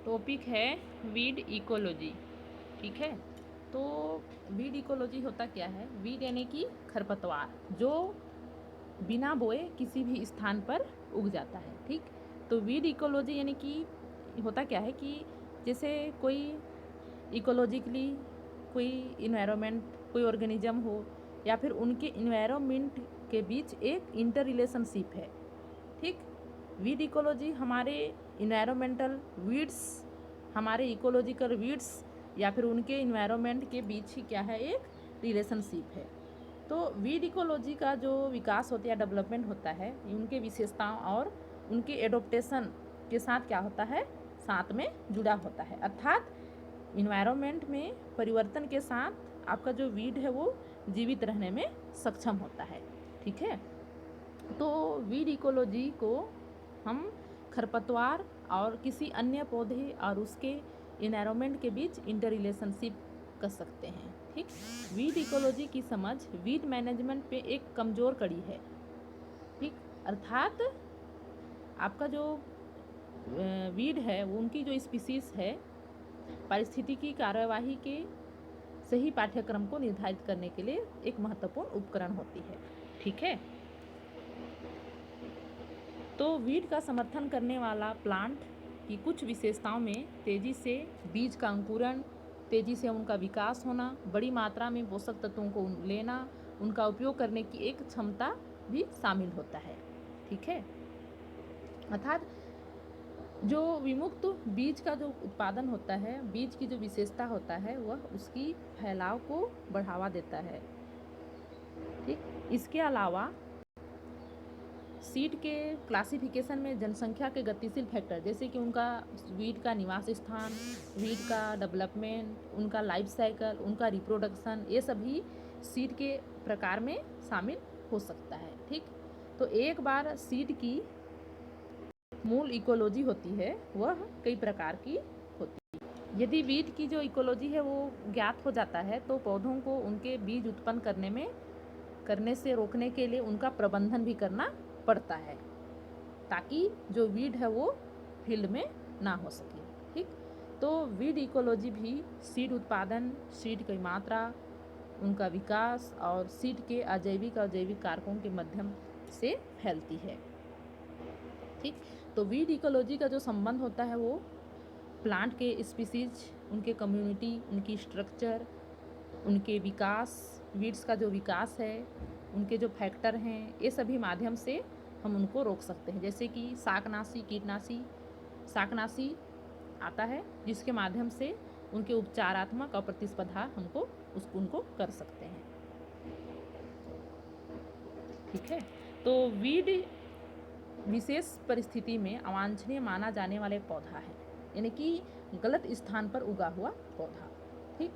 Topic है weed ecology. ठीक है, तो वीड इकोलॉजी होता क्या है? वीड यानी कि खरपतवार जो बिना बोए किसी भी स्थान पर उग जाता है। ठीक, तो वीड इकोलॉजी यानी कि होता क्या है कि जैसे कोई इकोलॉजिकली कोई इन्वायरमेंट, कोई ऑर्गेनिज्म हो या फिर उनके इन्वायरमेंट के बीच एक इंटर रिलेशनशिप है। ठीक, वीड इकोलॉजी हमारे इन्वायरमेंटल वीड्स, हमारे इकोलॉजिकल वीड्स या फिर उनके इन्वायरमेंट के बीच ही क्या है, एक रिलेशनशिप है। तो वीड इकोलॉजी का जो विकास होता है, डेवलपमेंट होता है, उनके विशेषताओं और उनके एडोप्टेशन के साथ क्या होता है, साथ में जुड़ा होता है। अर्थात इन्वायरमेंट में परिवर्तन के साथ आपका जो वीड है वो जीवित रहने में सक्षम होता है। ठीक है, तो वीड इकोलॉजी को हम खरपतवार और किसी अन्य पौधे और उसके इन्वायरमेंट के बीच इंटर रिलेशनशिप कर सकते हैं। ठीक, वीड इकोलॉजी की समझ वीड मैनेजमेंट पे एक कमज़ोर कड़ी है। ठीक, अर्थात आपका जो वीड है वो उनकी जो स्पीसीज है, पारिस्थितिकी कार्यवाही के सही पाठ्यक्रम को निर्धारित करने के लिए एक महत्वपूर्ण उपकरण होती है। ठीक है, तो वीड का समर्थन करने वाला प्लांट की कुछ विशेषताओं में तेज़ी से बीज का अंकुरण, तेज़ी से उनका विकास होना, बड़ी मात्रा में पोषक तत्वों को लेना, उनका उपयोग करने की एक क्षमता भी शामिल होता है। ठीक है, अर्थात जो विमुक्त बीज का जो उत्पादन होता है, बीज की जो विशेषता होता है, वह उसकी फैलाव को बढ़ावा देता है। ठीक, इसके अलावा सीड के क्लासिफिकेशन में जनसंख्या के गतिशील फैक्टर जैसे कि उनका वीड का निवास स्थान, वीड का डेवलपमेंट, उनका लाइफ साइकिल, उनका रिप्रोडक्शन, ये सभी सीड के प्रकार में शामिल हो सकता है। ठीक, तो एक बार सीड की मूल इकोलॉजी होती है वह कई प्रकार की होती है। यदि वीड की जो इकोलॉजी है वो ज्ञात हो जाता है तो पौधों को उनके बीज उत्पन्न करने से रोकने के लिए उनका प्रबंधन भी करना पड़ता है ताकि जो वीड है वो फील्ड में ना हो सके। ठीक, तो वीड इकोलॉजी भी सीड उत्पादन, सीड की मात्रा, उनका विकास और सीड के अजैविक और जैविक कारकों के माध्यम से फैलती है। ठीक, तो वीड इकोलॉजी का जो संबंध होता है वो प्लांट के स्पीसीज, उनके कम्युनिटी, उनकी स्ट्रक्चर, उनके विकास, वीड्स का जो विकास है, उनके जो फैक्टर हैं, ये सभी माध्यम से हम उनको रोक सकते हैं। जैसे कि शाकनाशी, कीटनाशी, शाकनाशी आता है जिसके माध्यम से उनके उपचारात्मक और प्रतिस्पर्धा उनको कर सकते हैं। ठीक है, तो वीड विशेष परिस्थिति में अवांछनीय माना जाने वाला एक पौधा है, यानी कि गलत स्थान पर उगा हुआ पौधा। ठीक,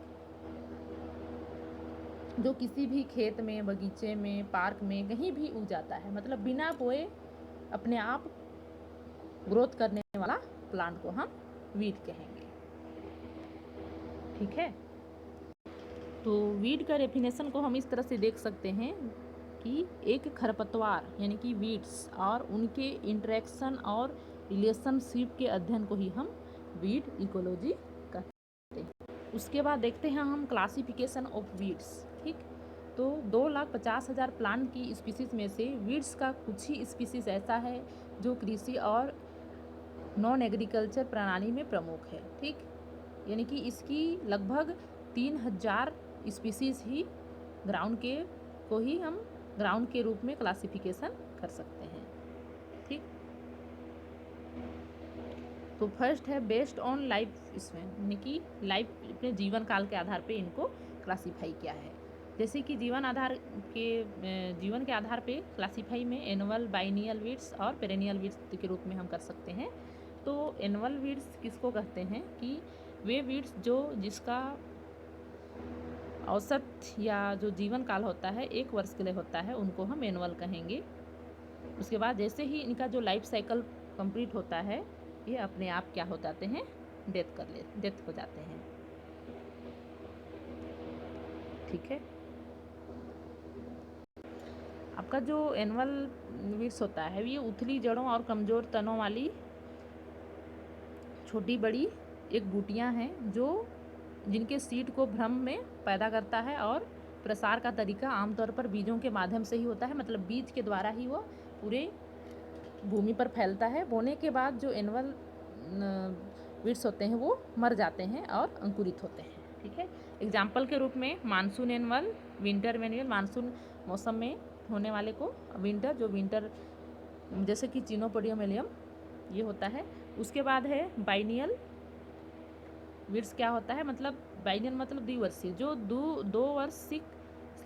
जो किसी भी खेत में, बगीचे में, पार्क में कहीं भी उग जाता है, मतलब बिना बोए अपने आप ग्रोथ करने वाला प्लांट को हम वीड कहेंगे। ठीक है, तो वीड का डेफिनेशन को हम इस तरह से देख सकते हैं कि एक खरपतवार यानी कि वीड्स और उनके इंटरेक्शन और रिलेशनशिप के अध्ययन को ही हम वीड इकोलॉजी कहते हैं। उसके बाद देखते हैं हम क्लासिफिकेशन ऑफ वीड्स। ठीक, तो 2,50,000 प्लांट की स्पीसीज में से वीड्स का कुछ ही स्पीसीज ऐसा है जो कृषि और नॉन एग्रीकल्चर प्रणाली में प्रमुख है। ठीक, यानी कि इसकी लगभग 3,000 स्पीसीज ही हम ग्राउंड के रूप में क्लासिफिकेशन कर सकते हैं। ठीक, तो फर्स्ट है बेस्ड ऑन लाइफ स्पैन, यानी कि लाइफ अपने जीवन काल के आधार पे इनको क्लासीफाई किया है। जैसे कि जीवन के आधार पे क्लासीफाई में एनुअल, बाइनियल वीड्स और पेरेनियल वीड्स के रूप में हम कर सकते हैं। तो एनुअल वीड्स किसको कहते हैं कि वे वीड्स जिसका औसत या जो जीवन काल होता है 1 वर्ष के लिए होता है, उनको हम एनुअल कहेंगे। उसके बाद जैसे ही इनका जो लाइफ साइकिल कंप्लीट होता है, ये अपने आप क्या हो जाते हैं, डेथ हो जाते हैं। ठीक है, आपका जो एनुअल वीड्स होता है ये उथली जड़ों और कमज़ोर तनों वाली छोटी बड़ी एक बूटियाँ हैं जो जिनके सीड को भ्रम में पैदा करता है, और प्रसार का तरीका आमतौर पर बीजों के माध्यम से ही होता है, मतलब बीज के द्वारा ही वो पूरे भूमि पर फैलता है। बोने के बाद जो एनुअल वीड्स होते हैं वो मर जाते हैं और अंकुरित होते हैं। ठीक है, एग्जाम्पल के रूप में monsoon annual, winter annual, monsoon मौसम में होने वाले को, विंटर जो विंटर जैसे कि चिनोपोडियम एलियम ये होता है। उसके बाद है बाइनियल वीड्स। क्या होता है, मतलब बाइनियल मतलब द्विवर्षीय, जो दो वर्षिक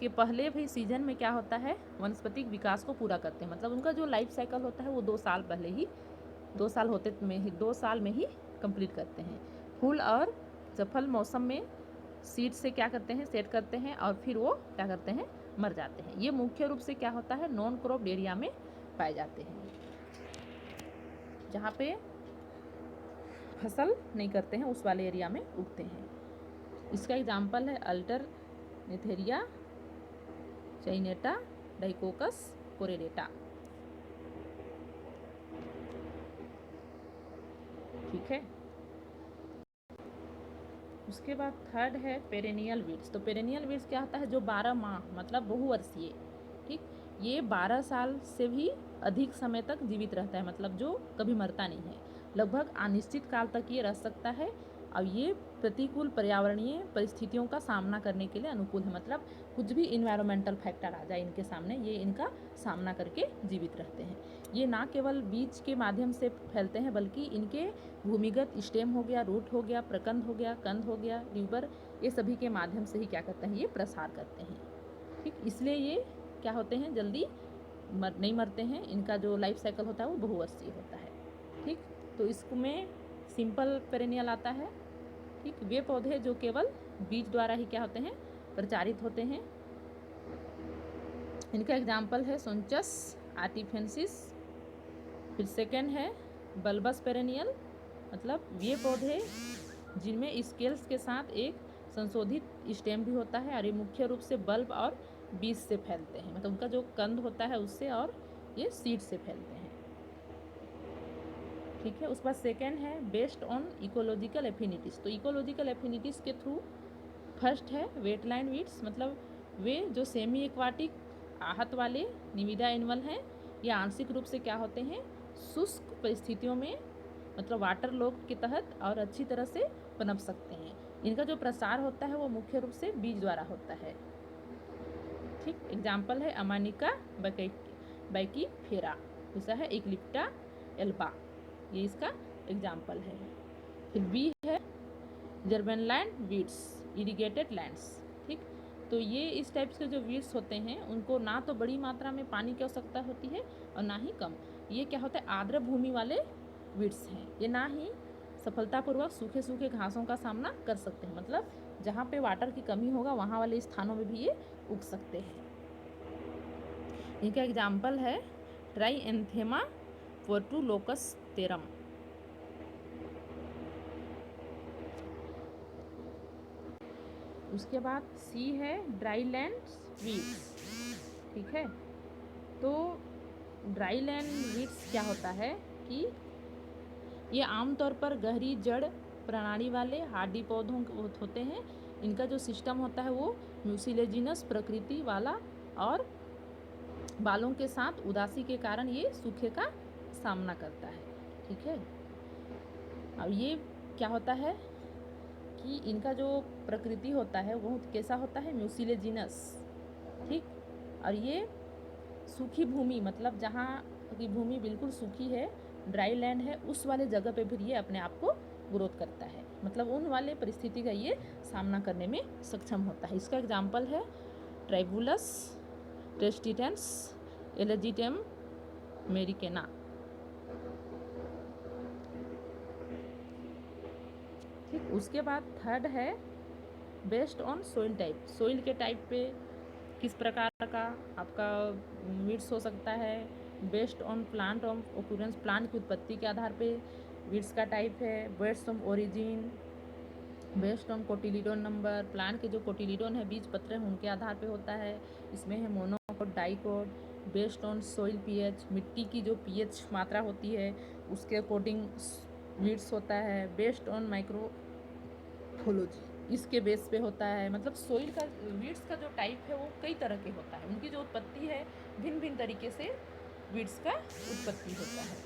के पहले भी सीजन में क्या होता है, वनस्पतिक विकास को पूरा करते हैं। मतलब उनका जो लाइफ साइकिल होता है वो 2 साल पहले ही 2 साल में ही कंप्लीट करते हैं। फूल और सफल मौसम में सीड से क्या करते हैं, सेट करते हैं, और फिर वो क्या करते हैं, मर जाते हैं। ये मुख्य रूप से क्या होता है, नॉन क्रॉप्ड एरिया में पाए जाते हैं, जहाँ पे फसल नहीं करते हैं उस वाले एरिया में उगते हैं। इसका एग्जाम्पल है अल्टरनेथेरिया, चाइनेटा, डाइकोकस, कोरेडेटा। ठीक है, उसके बाद थर्ड है पेरेनियल वीड्स। तो पेरेनियल वीड्स क्या होता है, जो 12 माह मतलब बहुवर्षीय, ठीक, ये 12 साल से भी अधिक समय तक जीवित रहता है, मतलब जो कभी मरता नहीं है। लगभग अनिश्चित काल तक ये रह सकता है, और ये प्रतिकूल पर्यावरणीय परिस्थितियों का सामना करने के लिए अनुकूल है। मतलब कुछ भी इन्वायरमेंटल फैक्टर आ जाए इनके सामने, ये इनका सामना करके जीवित रहते हैं। ये ना केवल बीज के माध्यम से फैलते हैं, बल्कि इनके भूमिगत स्टेम हो गया, रूट हो गया, प्रकंद हो गया, कंद हो गया, ट्यूबर, ये सभी के माध्यम से ही क्या करते हैं, ये प्रसार करते हैं। ठीक, इसलिए ये क्या होते हैं, जल्दी नहीं मरते हैं। इनका जो लाइफ साइकिल होता है वो बहुवर्षीय होता है। ठीक, तो इसमें सिंपल पेरेनियल आता है। ठीक, वे पौधे जो केवल बीज द्वारा ही क्या होते हैं, प्रचारित होते हैं। इनका एग्जाम्पल है सोंचस आर्टिफेंसिस। फिर सेकेंड है बल्बस पेरेनियल, मतलब ये पौधे जिनमें स्केल्स के साथ एक संशोधित स्टेम भी होता है, और ये मुख्य रूप से बल्ब और बीज से फैलते हैं, मतलब उनका जो कंद होता है उससे, और ये सीड से फैलते हैं। ठीक है, उसके बाद सेकेंड है बेस्ड ऑन इकोलॉजिकल एफिनिटीज़। तो इकोलॉजिकल एफिनिटीज़ के थ्रू फर्स्ट है वेटलैंड वीड्स, मतलब वे जो सेमी एक्वाटिक आहत वाले निविदा एनिमल हैं, ये आंशिक रूप से क्या होते हैं, शुष्क परिस्थितियों में, मतलब वाटर लॉग के तहत और अच्छी तरह से पनप सकते हैं। इनका जो प्रसार होता है वो मुख्य रूप से बीज द्वारा होता है। ठीक, एग्जाम्पल है अमानिका बैकीफेरा, दूसरा है इक्लिप्टा एल्बा, ये इसका एग्जाम्पल है। फिर बी है जर्बनलैंड वीड्स, इरिगेटेड लैंड्स। ठीक, तो ये इस टाइप के जो वीड्स होते हैं उनको ना तो बड़ी मात्रा में पानी की आवश्यकता होती है और ना ही कम। ये क्या होता है, आर्द्र भूमि वाले वीड्स हैं। ये ना ही सफलतापूर्वक सूखे सूखे घासों का सामना कर सकते हैं, मतलब जहाँ पे वाटर की कमी होगा वहाँ वाले स्थानों में भी ये उग सकते हैं। इनका एग्जाम्पल है ट्राइएंथेमा पोर्टुलोकस-तेरम। उसके बाद सी है ड्राई लैंड वीड्स। ठीक है, तो ड्राई लैंड वीड्स क्या होता है कि ये आमतौर पर गहरी जड़ प्रणाली वाले हार्डी पौधों होते हैं। इनका जो सिस्टम होता है वो म्यूसिलेजिनस प्रकृति वाला, और बालों के साथ उदासी के कारण ये सूखे का सामना करता है। ठीक है, अब ये क्या होता है कि इनका जो प्रकृति होता है वो कैसा होता है, म्यूसिलेजिनस। ठीक, और ये सूखी भूमि, मतलब जहाँ की भूमि बिल्कुल सूखी है, ड्राई लैंड है, उस वाले जगह पे फिर ये अपने आप को ग्रोथ करता है, मतलब उन वाले परिस्थिति का ये सामना करने में सक्षम होता है। इसका एग्जाम्पल है ट्राइबुलस टेस्टिटेंस, एलजिटेम मेरिकेना। ठीक, उसके बाद थर्ड है based on soil type. Soil के टाइप पे किस प्रकार का आपका वीड्स हो सकता है। Based on plant of occurrence, plant की उत्पत्ति के आधार पे वीड्स का टाइप है। Based on origin, based on cotyledon number, plant के जो कोटिलीडोन है बीज पत्र हैं उनके आधार पे होता है। इसमें है monocot, dicot. Based on soil pH, मिट्टी की जो पीएच मात्रा होती है उसके अकॉर्डिंग वीड्स होता है बेस्ड ऑन माइक्रोथोलॉजी, इसके बेस पे होता है। मतलब सोइल का वीड्स का जो टाइप है वो कई तरह के होता है, उनकी जो उत्पत्ति है भिन्न भिन्न तरीके से वीड्स का उत्पत्ति होता है।